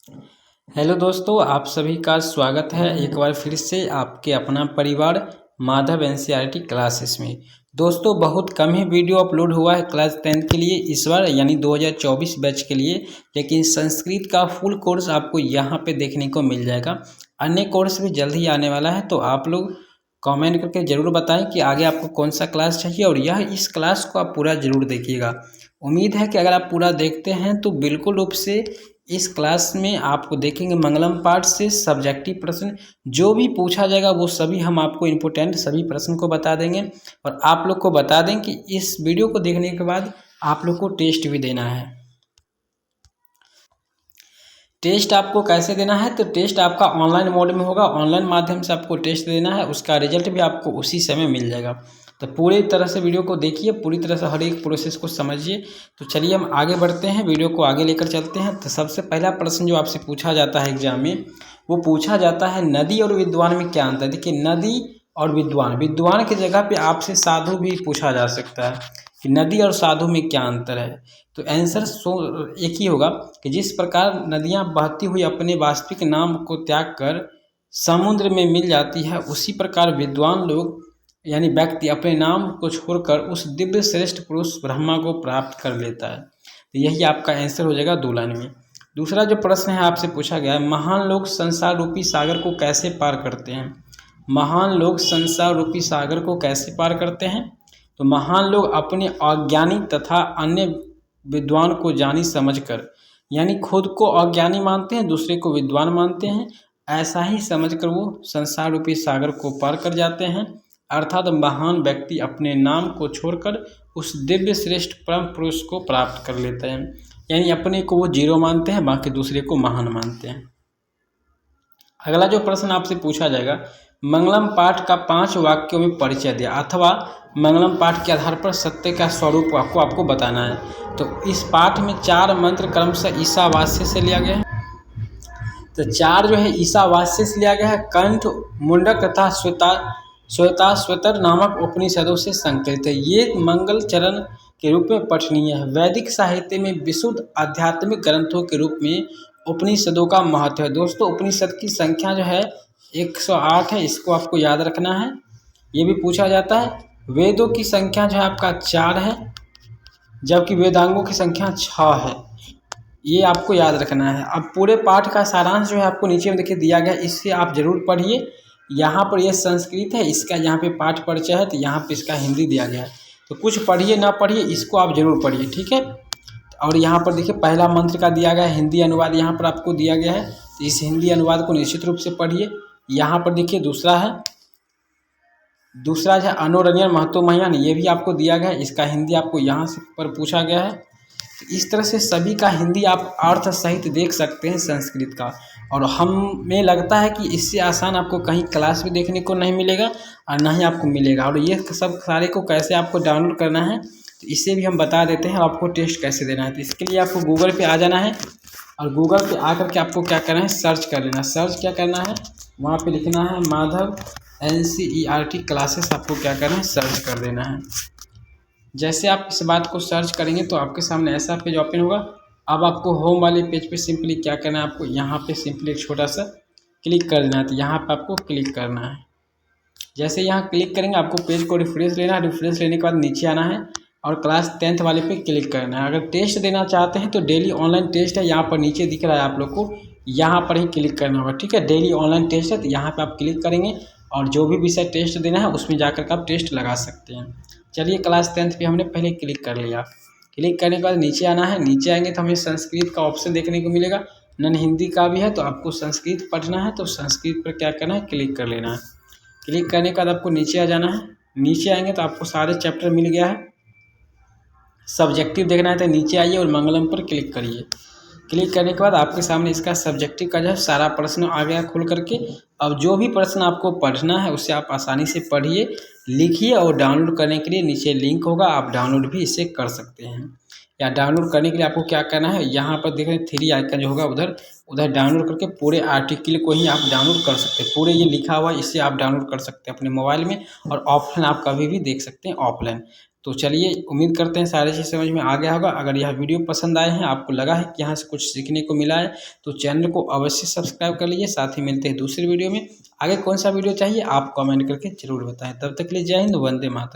Hello दोस्तों, आप सभी का स्वागत है एक बार फिर से आपके अपना परिवार माधव एनसीईआरटी क्लासेस में। दोस्तों, बहुत कम ही वीडियो अपलोड हुआ है क्लास 10 के लिए इस बार, यानी 2024 बैच के लिए। लेकिन संस्कृत का फुल कोर्स आपको यहाँ पे देखने को मिल जाएगा। अन्य कोर्स भी जल्द ही आने वाला है, तो आप लोग कमेंट करके ज़रूर बताएं कि आगे आपको कौन सा क्लास चाहिए, और इस क्लास को आप पूरा ज़रूर देखिएगा। उम्मीद है कि अगर आप पूरा देखते हैं तो बिल्कुल रूप से इस क्लास में आपको देखेंगे मंगलम पाठ से सब्जेक्टिव प्रश्न जो भी पूछा जाएगा वो सभी हम आपको इम्पोर्टेंट सभी प्रश्न को बता देंगे। और आप लोग को बता दें कि इस वीडियो को देखने के बाद आप लोग को टेस्ट भी देना है। टेस्ट आपको कैसे देना है, तो टेस्ट आपका ऑनलाइन मोड में होगा। ऑनलाइन माध्यम से आपको टेस्ट देना है, उसका रिजल्ट भी आपको उसी समय मिल जाएगा। तो पूरी तरह से वीडियो को देखिए, पूरी तरह से हर एक प्रोसेस को समझिए। तो चलिए हम आगे बढ़ते हैं, वीडियो को आगे लेकर चलते हैं। तो सबसे पहला प्रश्न जो आपसे पूछा जाता है एग्जाम में, वो पूछा जाता है नदी और विद्वान में क्या अंतर है। देखिए, नदी और विद्वान, विद्वान की जगह पे आपसे साधु भी पूछा जा सकता है कि नदी और साधु में क्या अंतर है। तो आंसर एक ही होगा कि जिस प्रकार नदियाँ बहती हुई अपने वास्तविक नाम को त्याग कर समुद्र में मिल जाती है, उसी प्रकार विद्वान लोग यानी व्यक्ति अपने नाम को छोड़कर उस दिव्य श्रेष्ठ पुरुष ब्रह्मा को प्राप्त कर लेता है। तो यही आपका आंसर हो जाएगा 2 लाइन में। दूसरा जो प्रश्न है आपसे पूछा गया है, महान लोग संसार रूपी सागर को कैसे पार करते हैं। महान लोग संसार रूपी सागर को कैसे पार करते हैं, तो महान लोग अपने अज्ञानी तथा अन्य विद्वान को जानी समझकर, यानी खुद को अज्ञानी मानते हैं, दूसरे को विद्वान मानते हैं, ऐसा ही समझकर वो संसार रूपी सागर को पार कर जाते हैं। अर्थात महान व्यक्ति अपने नाम को छोड़कर उस दिव्य श्रेष्ठ परम पुरुष को प्राप्त कर लेते हैं, यानी अपने को वो जीरो मानते हैं, बाकी दूसरे को महान मानते हैं। अगला जो प्रश्न आपसे पूछा जाएगा, मंगलम पाठ का 5 वाक्यों में परिचय दिया, अथवा मंगलम पाठ के आधार पर सत्य का स्वरूप आपको बताना है। तो इस पाठ में 4 मंत्र क्रमशः ईशावास्य से लिया गया है। तो 4 जो है ईशावास्य से लिया गया है। कंठ, मुंडक तथा श्वेताश्वतर नामक उपनिषदों से संकलित है। ये मंगल चरण के रूप में पठनीय है। वैदिक साहित्य में विशुद्ध आध्यात्मिक ग्रंथों के रूप में उपनिषदों का महत्व है। दोस्तों, उपनिषद की संख्या जो है 108 है, इसको आपको याद रखना है। ये भी पूछा जाता है। वेदों की संख्या जो है आपका 4 है, जबकि वेदांगों की संख्या 6 है। ये आपको याद रखना है। अब पूरे पाठ का सारांश जो है आपको नीचे में देखिए दिया गया, इससे आप जरूर पढ़िए। यहाँ पर ये संस्कृत है, इसका यहाँ पे पाठ परिचय है, तो यहाँ पे इसका हिंदी दिया गया है। तो कुछ पढ़िए ना पढ़िए, इसको आप जरूर पढ़िए, ठीक है। और यहाँ पर देखिए पहला मंत्र का दिया गया है, हिंदी अनुवाद यहाँ पर आपको दिया गया है, तो इस हिंदी अनुवाद को निश्चित रूप से पढ़िए। यहाँ पर देखिए दूसरा जो है अनुरण्यन महतो महायान, ये भी आपको दिया गया है, इसका हिंदी आपको यहाँ से पर पूछा गया है। तो इस तरह से सभी का हिंदी आप अर्थ सहित देख सकते हैं संस्कृत का। और हमें लगता है कि इससे आसान आपको कहीं क्लास भी देखने को नहीं मिलेगा और ना ही आपको मिलेगा। और ये सब सारे को कैसे आपको डाउनलोड करना है, तो इसे भी हम बता देते हैं। आपको टेस्ट कैसे देना है, तो इसके लिए आपको गूगल पे आ जाना है, और गूगल पे आकर के आपको क्या करना है, सर्च कर लेना। सर्च क्या करना है, वहाँ पे लिखना है माधव एनसीईआरटी क्लासेस, आपको क्या करना है, सर्च कर देना है। जैसे आप इस बात को सर्च करेंगे तो आपके सामने ऐसा पेज ओपन होगा। अब आपको होम वाले पेज पे सिंपली क्या करना है, आपको यहाँ पे सिंपली एक छोटा सा क्लिक कर देना है। तो यहाँ पे आपको क्लिक करना है। जैसे यहाँ क्लिक करेंगे आपको पेज को रिफ्रेश लेना है। रिफ्रेश लेने के बाद नीचे आना है और क्लास 10th वाले पे क्लिक करना है। अगर टेस्ट देना चाहते हैं तो डेली ऑनलाइन टेस्ट है, यहाँ पर नीचे दिख रहा है आप लोग को, यहाँ पर ही क्लिक करना होगा, ठीक है। डेली ऑनलाइन टेस्ट है, तो यहाँ पर आप क्लिक करेंगे और जो भी विषय टेस्ट देना है उसमें जाकर के आप टेस्ट लगा सकते हैं। चलिए, क्लास 10th पे हमने पहले क्लिक कर लिया। क्लिक करने के बाद नीचे आना है। नीचे आएंगे तो हमें संस्कृत का ऑप्शन देखने को मिलेगा, नन हिंदी का भी है, तो आपको संस्कृत पढ़ना है तो संस्कृत पर क्या करना है, क्लिक कर लेना है। क्लिक करने के बाद आपको नीचे आ जाना है। नीचे आएंगे तो आपको सारे चैप्टर मिल गया है। सब्जेक्टिव देखना है तो नीचे आइए और मंगलम पर क्लिक करिए। क्लिक करने के बाद आपके सामने इसका सब्जेक्टिव का जो है सारा प्रश्न आ गया खुल करके। अब जो भी प्रश्न आपको पढ़ना है उसे आप आसानी से पढ़िए, लिखिए, और डाउनलोड करने के लिए नीचे लिंक होगा, आप डाउनलोड भी इसे कर सकते हैं। या डाउनलोड करने के लिए आपको क्या करना है, यहाँ पर देख रहे हैं 3 आइकन जो होगा उधर डाउनलोड करके पूरे आर्टिकल को ही आप डाउनलोड कर सकते हैं। पूरे ये लिखा हुआ है, इसे आप डाउनलोड कर सकते हैं अपने मोबाइल में, और ऑफलाइन आप कभी भी देख सकते हैं ऑफलाइन। तो चलिए, उम्मीद करते हैं सारी चीज़ समझ में आ गया होगा। अगर यह वीडियो पसंद आए हैं, आपको लगा है कि यहाँ से कुछ सीखने को मिला है, तो चैनल को अवश्य सब्सक्राइब कर लीजिए। साथ ही मिलते हैं दूसरी वीडियो में। आगे कौन सा वीडियो चाहिए आप कमेंट करके ज़रूर बताएं। तब तक के लिए जय हिंद, वंदे मातरम।